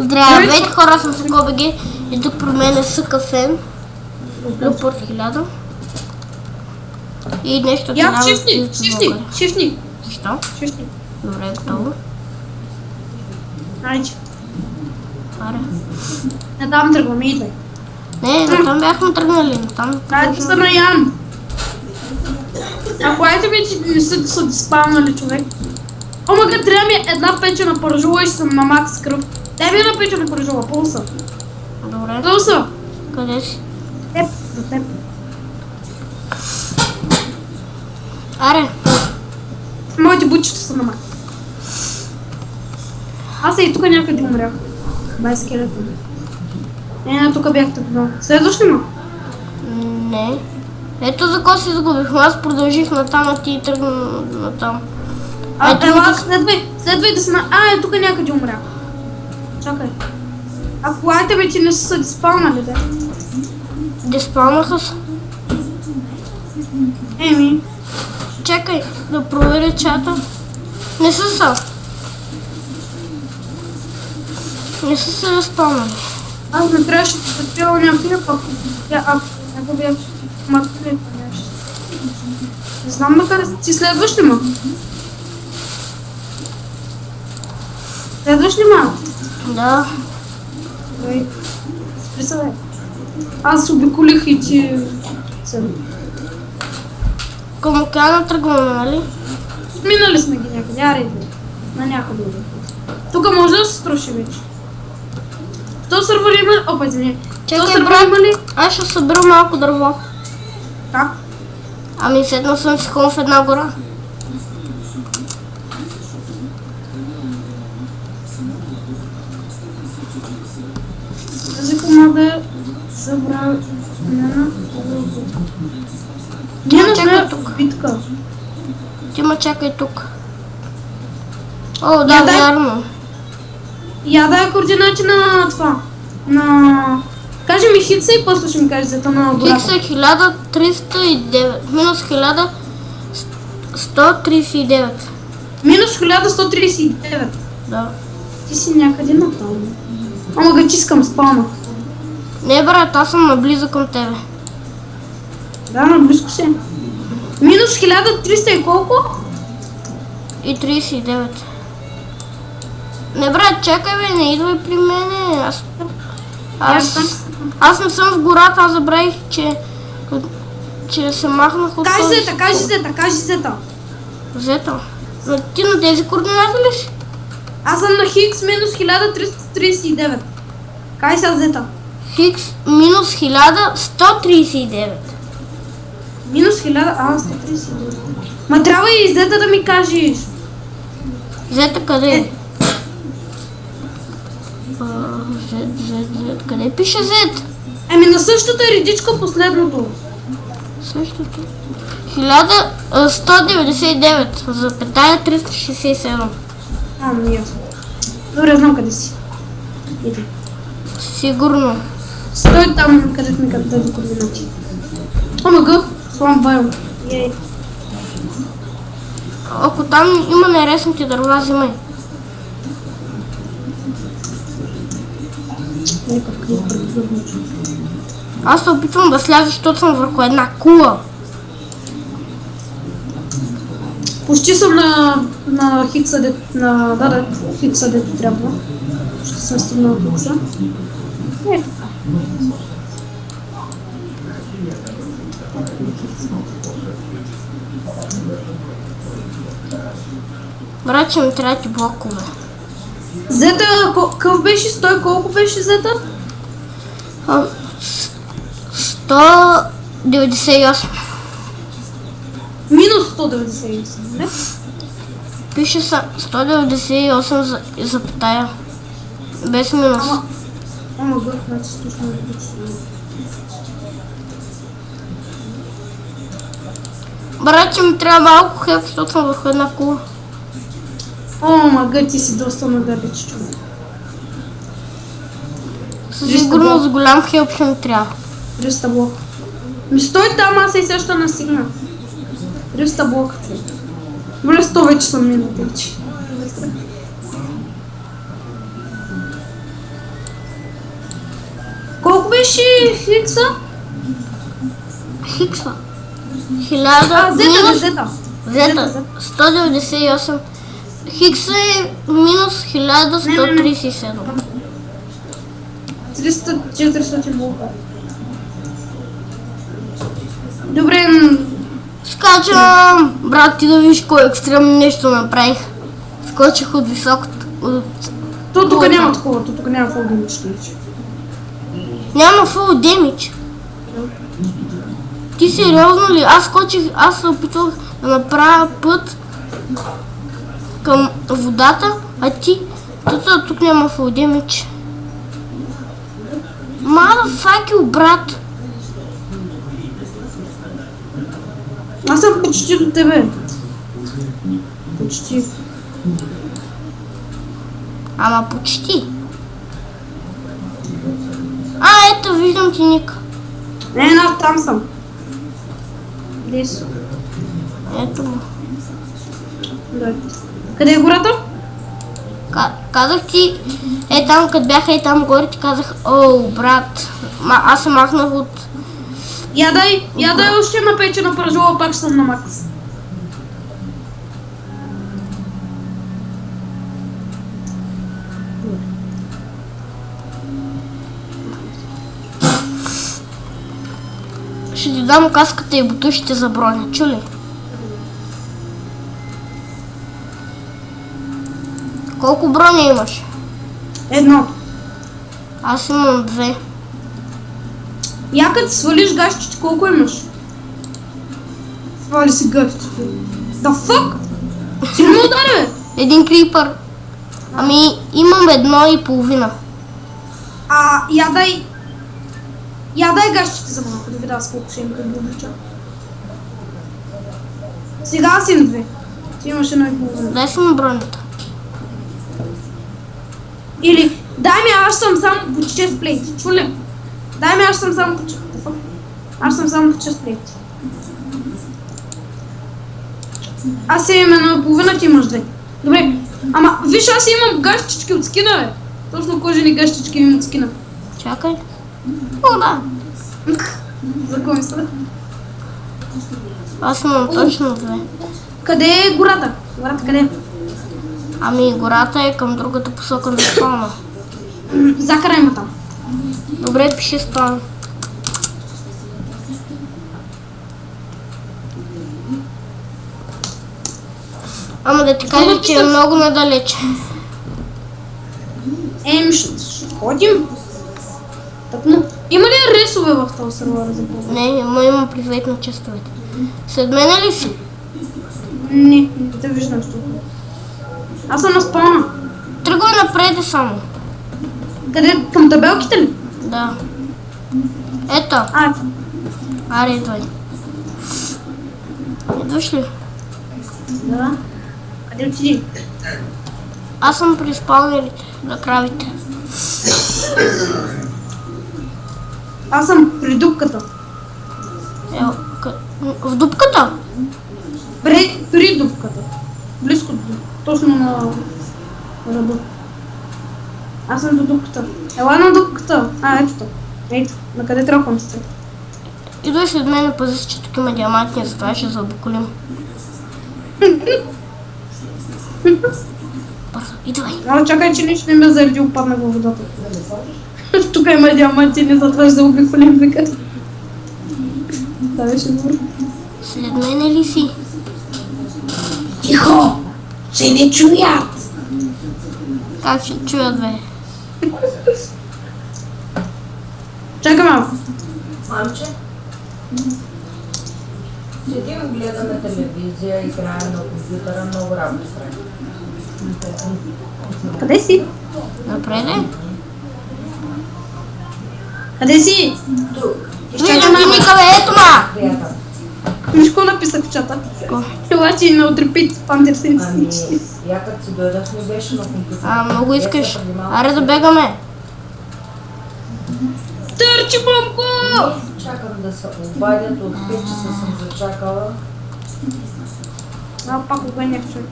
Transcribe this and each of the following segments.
Здравейте хора, съм с ГОБГ и тук при мен е СКФ, Люпорт 1000 и нещо Я шифни. Защо? Шифни. Добре, готово. Айде. Аре. Не там тръгваме, идвай. Не, там бяхме тръгнали, там... Айде са на Ян. Ако айде ми, че не са диспалнали човек. Омага, трябва ми една печена пържула и съм на макс кръв. Дай ми една печена пържула, пулса. Добре. Пулса. Къде си? Теб, за теб. Аре. Моите бутчета са на макс. Аз и тук някъде умрях. Бай скелетон. Не, тук бях тъпнал. Следваш ли ма? Не. Ето за кого се загубихме. Аз продължих натам, а ти тръгна натам. Ела, следвай да се на... е тук някъде умрях. Чакай. Ако айтеме ти не са диспалнали, да? Диспалнаха се. Еми. Чакай да проверя чата. Не са. Не са се диспалнали. Аз не трябваше да се трябва някакви, ако бях маткали нещо. Не знам на къде ти следваш ли ма? Следваш ли ма? Да. Ой, представяй. Аз обиколих и ти... Към океана тръгваме, нали? Минали сме ги някъде, аре идва. На някъде идва. Тук може да се струши вече. То сървър има ли? Опа, извини. Чакай, брат, аз ще събера малко дърво. Как? Ами седнал съм си хон в една гора. Тази команда събра... Ние чакай тук. Битка. Ти ма чакай тук. О, да, вярно. Я дай координати на това. На... Кажи ми хикса и после ще ми кажеш зета на гората. Хикса е 1309. Минус 1139. Минус 1139. Да. Ти си някъде натам. Ама га тискам спална. Не, брат, аз съм наблизо към тебе. Да, наблизко си. Минус 1300 и колко? И 39. Не, брат, чакай бе, не идвай при мене. Аз не съм в гората, аз забравих, че се махнах от този... Кажи зета. Зета? Но ти на тези координати ли си? Аз съм на хикс минус 1339. Кажи сега зета. Хикс минус 1139. Минус 1000, 139. Ма трябва и зета да ми кажеш. Зета къде е? Z. Къде пише Z? Еми на същата редичка последното. Същото. 1199, запетая 367. Не ясно. Добре, знам къде си. Иди. Сигурно. Стой там, където ми тези координати. Омага, слам байл. Ей. Ако там има нереснати дърва, взимай. Аз се опитвам да сляза, защото съм върху една кула. Почти съм на хикса, хикса дето трябва. Ще съм стигнала хикса. Ето. Брат, че ми трябва ти блокове. Зета, какъв беше? Стой, колко беше зета? 198. Минус 198, не? Пише са 198 запетая. Без минус. Ама гър, значи слушам да бъде. Брат, че ми трябва малко хлеб, защото съм върху една кула. Гър, ти си доста нагърбич човек. Със сигурност голям хелп ще ми трябва. 300 блока. Ми стой там, аз и също настигна. 300 блока. Добре, 100 вече съм минал вече. беше Хикса? Хикса. А, 1000 Зета, минус Зета. Зета. 198. Хикса е минус 1137. 300-400 блока. Добре, Скачам! Брат, ти да видиш кой екстремно нещо направих. Скочих от високото. то тук няма такова, то тук няма фолдинг ще. Няма фул демидж. Ти сериозно ли? Аз скочих, аз се опитвах да направя път към водата, а ти... Тук няма фул демидж. Motherfucker, брат! Аз съм почти до тебе. Почти. Ама почти. Ето, виждам ти ник. Не, там съм. Дес. Ето му. Да. Къде е гората? Казах ти, там като бяха и там горе, ти казах, о, брат, аз се махнах от... Ядай още една печена пържола, пак съм на макс. Ще ти дам каската и бутушите за броня, чули? Колко броня имаш? Едно. Аз имам 2. Я като свалиш гащите, колко имаш? Свали си гащите. The fuck? Си не ме удари, бе? Един крипър. Ами, имам 1,5. Ядай гащите за малко, да видя с колко ще им като обича. Сега аз им 2. Ти имаш 1,5. Дай си ми бронята. Или, дай ми, аз съм само по 6 плейти, чули? Дай ми, аз съм само по 6 плейти. Аз съм само по 6 плейти. Аз имам 1,5, ти имаш 2. Добре, ама виж, аз имам гащички от скина, бе. Точно кожени гащички имам от скина. Чакай. О, да. За кой мисля? Аз имам точно 2. Къде е гората? Гората къде е? Ами, гората е към другата посока на спална. Закарай ме там. Добре, пиши спална. Ама да ти кажа, че е много надалече. Ще ходим. Тъпно. Има ли рейсове в този сервер за по-добре? Не, имам привет на честовете. След мене ли си? Не те виждам тук. Аз съм на спална. Тръгвай напред само. Къде? Към табелките ли? Да. Ето. Аре, идвай. Идваш ли? Да. Къде отиди? Аз съм при спалнерите на кравите. Аз съм при дупката. В дупката? При дупката. Близко до дупката. Точно на ръба. Аз съм до дупката. Ела на дупката. Ето. Ето. На къде трябва да сте? Идвай след мен, пази се, че тук има диамантни, затова ще заобиколим. Бързо, идвай. Ама чакай, че нищо не ме заради опадна във водата. Тук има диамантини, затова ще заобиколим викат. Да, беше добре. След мене ли си? Тихо! Ще не чуят! Как ще чуят, бе? Чакай малко. Мамче? Седим, гледаме телевизия, играем на компютъра, много работа правим. Къде си? Напреде? Къде си? Тук. Виждам ти Ника, бе, ето ма! Приятел. Мишко написа в чата. Това че на отрепит Пантер Ами, 76. я като си дойдах не беше на компютъра. Много искаш. Аре да бегаме. Търчи, бомко! Чакам да се обадят, от 5 часа съм зачакала. Пак обгънях човек.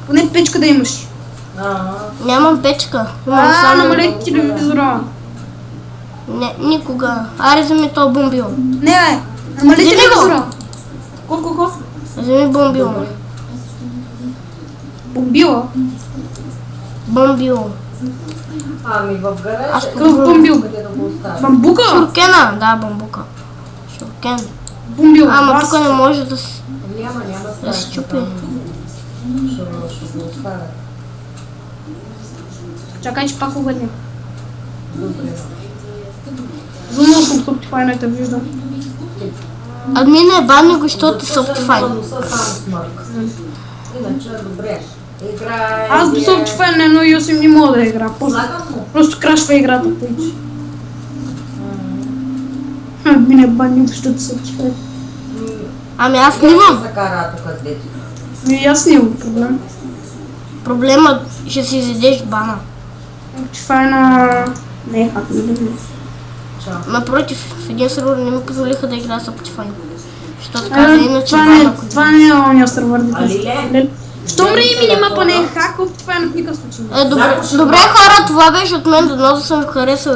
Поне печка да имаш. Нямам печка. Имам само... Намалете телевизора. Не, никога. Аре, вземи то бомбил. Не, бе. Намали Вземи го. телевизора. Колко? Вземи бомбил. бе. Бомбила. Бомбил. Ами в гаража. Аз Какъв бомбил? Къде да го оставя? Бамбука? Шуркена, да, бамбука. Шуркен. Бомбила. Ама Аз- тук не може да си... Няма Да се страшно. чупи. там Ще го оставя. Чакай, че пак обедне. Добре. Зумал съм с Optifine, те виждам. Админа е бани го, защото са Optifine. Само смърк. Иначе добре. Играе. Аз без Optifine едно и 8 не мога да игра. Слагам му. Просто крашва играта, тъйче. Админ е бани, защото са Optifine. Ами аз Не снимам. се закара тук с дети. И аз нямам проблем. Проблемът ще си изядеш бана. Optifine не е хак, не да знам. Чао. Напротив, в един сервер не ми позволиха да играя с Optifine. Защото каза иначе Това бана. не, това не е ония сервер. Алиле? Щом ре и минимапа не е хак, Optifine в никакъв случай. Добре, хора, това беше от мен. До много да съм ви харесал.